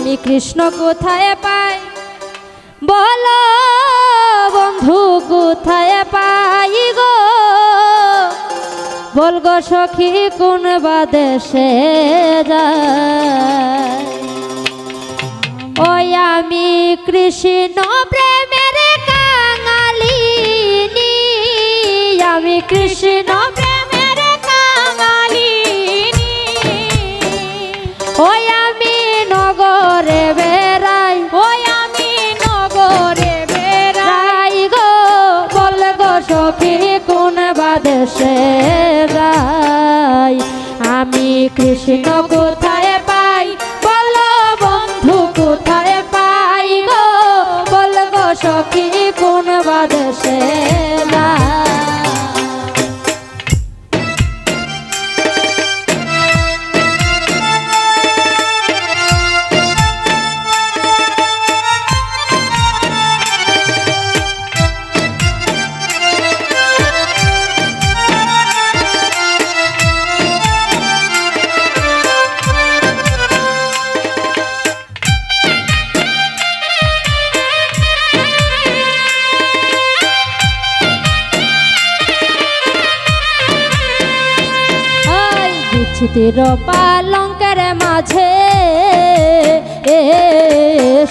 আমি কৃষ্ণ কোথায় পাই বলো বন্ধু কোথায় পাই গো, বলগো সখী কোন বাদেশে যায়। ওই আমি কৃষ্ণ প্রেমের কাঙালিনী, আমি কৃষ্ণ প্রেমের কাঙালিনী। ওই আমি নগরে বেড়াই, ওই আমি নগরে বেড়াই গো, বল গো সখী কোন বাদেশে যাই। আমি কৃষ্ণ কোথায় পাই বলো বন্ধু কোথায় পাই গো, বল গো সখী কোন বাদেশে যাই। বিচ্ছিতির পালঙ্কের মাঝে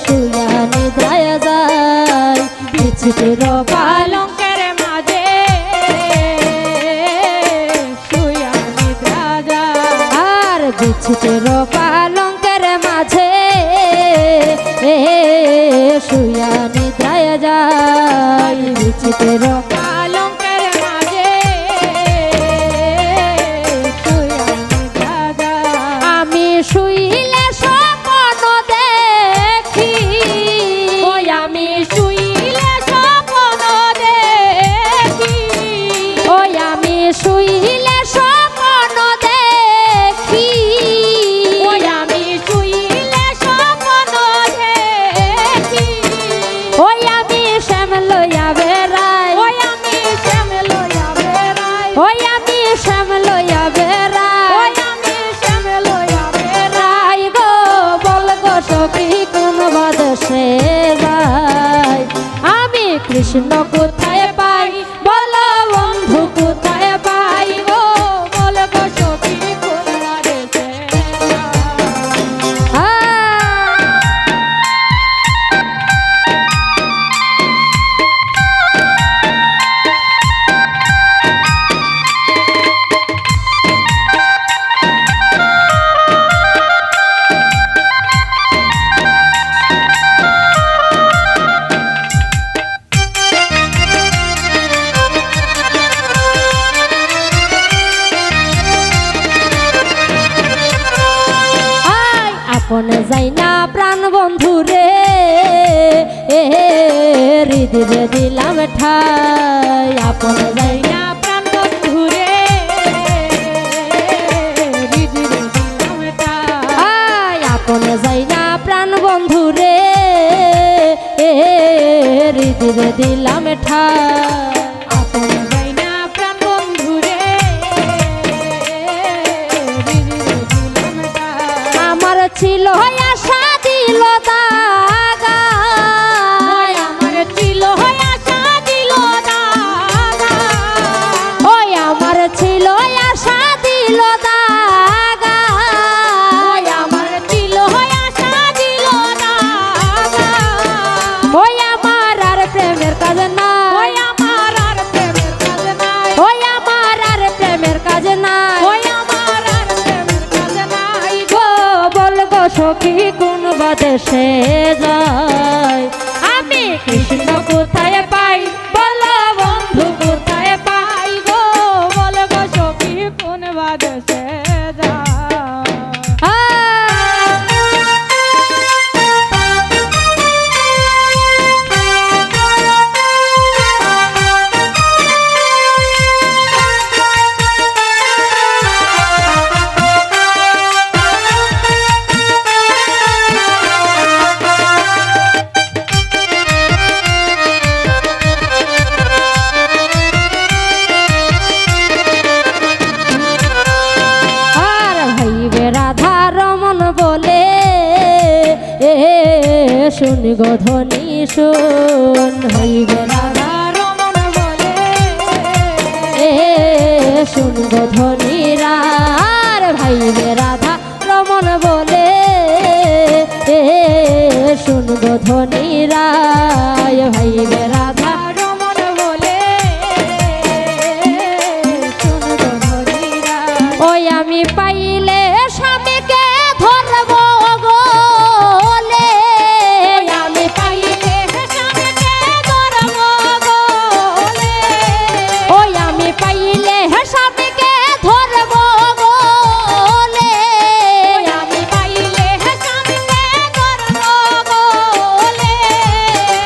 শুয়া নিদ্রায় যায়, বিচ্ছিতির পালঙ্কের মাঝে শুয়া নিদ্রা যায়। আর বিচ্ছিতির পালঙ্কের মাঝে শুয়া নিদ্রায় যায়, বিচ্ছিতির পালঙ্কের মাঝে শুইলে স্বপ্ন দেখি, ওই আমি শুইলে স্বপ্ন দেখি, ওই আমি শুইলে স্বপ্ন দেখি, ওই আমি শুইলে স্বপ্ন দেখি। ওই আমি শ্যাম লইয়া বেড়াই, ওই আমি শ্যাম লইয়া বেড়াই, ওই আমি শ্যাম লইয়া বেড়াই, ওই আমি শ্যাম লইয়া বেড়াই গো, বল গো সখী কোন বাদেশে যাই। আমি কৃষ্ণ কোথায় পাই বলো বন্ধু কোথায় পাই গো, বল গো সখী কোন বাদেশে আপনে যাই না প্রাণ বন্ধু রে, হৃদয়ে দিলাম ঠাই। আপনে যাই না প্রাণ বন্ধু রে, হৃদয়ে দিলাম ঠাই। আপনে যাই না প্রাণ বন্ধু রে, হৃদয়ে দিলাম ঠাই। আপনে যাই না প্রাণ বন্ধু রে, হৃদয়ে দিলাম ঠাই। আমার ছিল আশা দিল দাগা, আমার ছিল আশা দিল দাগা, ওই আমার ছিল আশা দিল দাগা, ওই আমার ছিল আশা দিল দাগা। ওই আমার আর প্রেমের কাজ না, ওই আমার আর প্রেমের কাজ না, ওই আমার আর প্রেমের কাজ না, ওই আমার আর প্রেমের কাজ নাই গো, বল গো সখী কোন বাদেশে যায়। আমি কৃষ্ণ কোথায় পাই বলো বন্ধু কোথায় পাই গো, বল গো সখী কোন বাদেশে যায়। শুন গো ধ্বনি শুন হইবে রাধা রমন বলে শুন গো ধ্বনি রার ভাইবে রাধা রমন বলে শুন গো ধ্বনি রায় ভাইবে রাধা রমন বলে শুন গো ধ্বনি রায় ওই আমি পাইলে স্বামীকে ধরব গোলে আমি পাইলে স্বামীকে ধরব গোলে ওই আমি পাইলে স্বামীকে ধরব গোলে আমি পাইলে স্বামীকে ধরব গোলে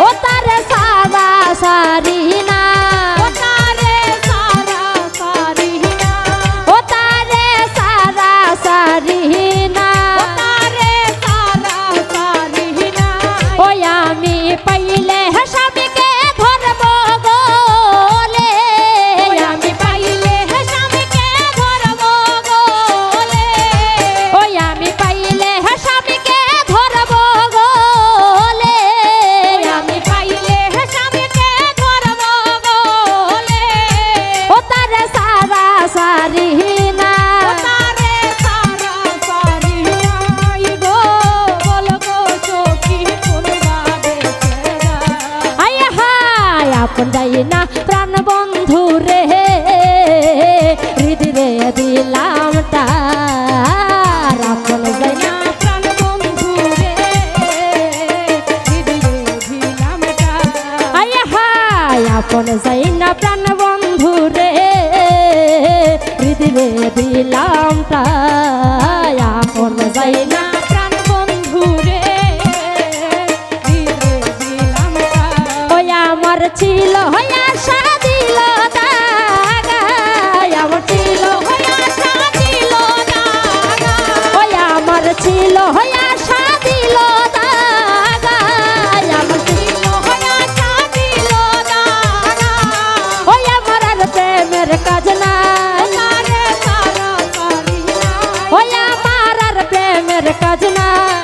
ও তার সারা সারি না ও তারে সারা সারি না ও তারে সারা সারি না ও তারে সারা সারি না ওই আমি পাইলে স্বামীকে ধরব গোলে আমি পাইলে স্বামীকে ধরব গোলে ওই আমি পাইলে স্বামীকে ধরব গোলে আমি পাইলে স্বামীকে ধরব গোলে ও তারে সারা সারি না ও তারে সারা সারি না গো বল গো সখী কোন ভাবে হায় হায় আপন যাই না প্রাণ বন্ধু রে হৃদয়ে দিলাম তার আপন যাই না প্রাণ বন্ধু রে হৃদয়ে দিলাম তার হায় হায় আপন যাই না প্রাণ বন্ধু রে হৃদয়ে দিলাম তাই আপন যাই না প্রাণ বন্ধু রে হৃদয়ে দিলাম ওই আমার ছিল হইয়া সাদিল দাগা আমার ছিল হইয়া সাদিল দাগা ওই আমার ছিল হইয়া সাদিল দাগা আমার ছিল হইয়া সাদিল দাগা ওই আমার আর প্রেমের কাজ নাই ওই আমার আর প্রেমের কাজ নাই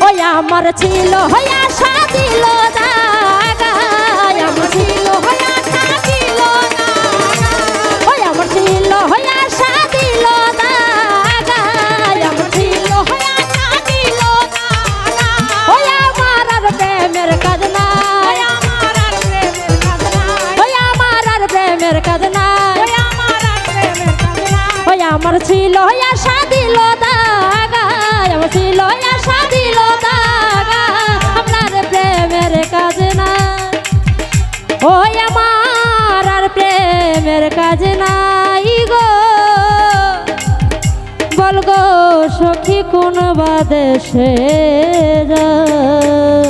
ওই আমার ছিল হইয়া সাদিল দাগা আমার ছিল হইয়া সাদিল দাগা ওই আমার ছিল হইয়া সাদিল দাগা আমার ছিল হইয়া সাদিল দাগা ওই আমার আর প্রেমের কাজ নাই ওই আমার আর প্রেমের কাজ নাই ওই আমার ছিল হইয়া সাদিল দাগা আমার ছিল হইয়া সাদিল দাগা আপনার প্রেমের কাজ নাই ওই আমার আর প্রেমের কাজ নাই গো বল গো সখী কোন বাদেশে যায়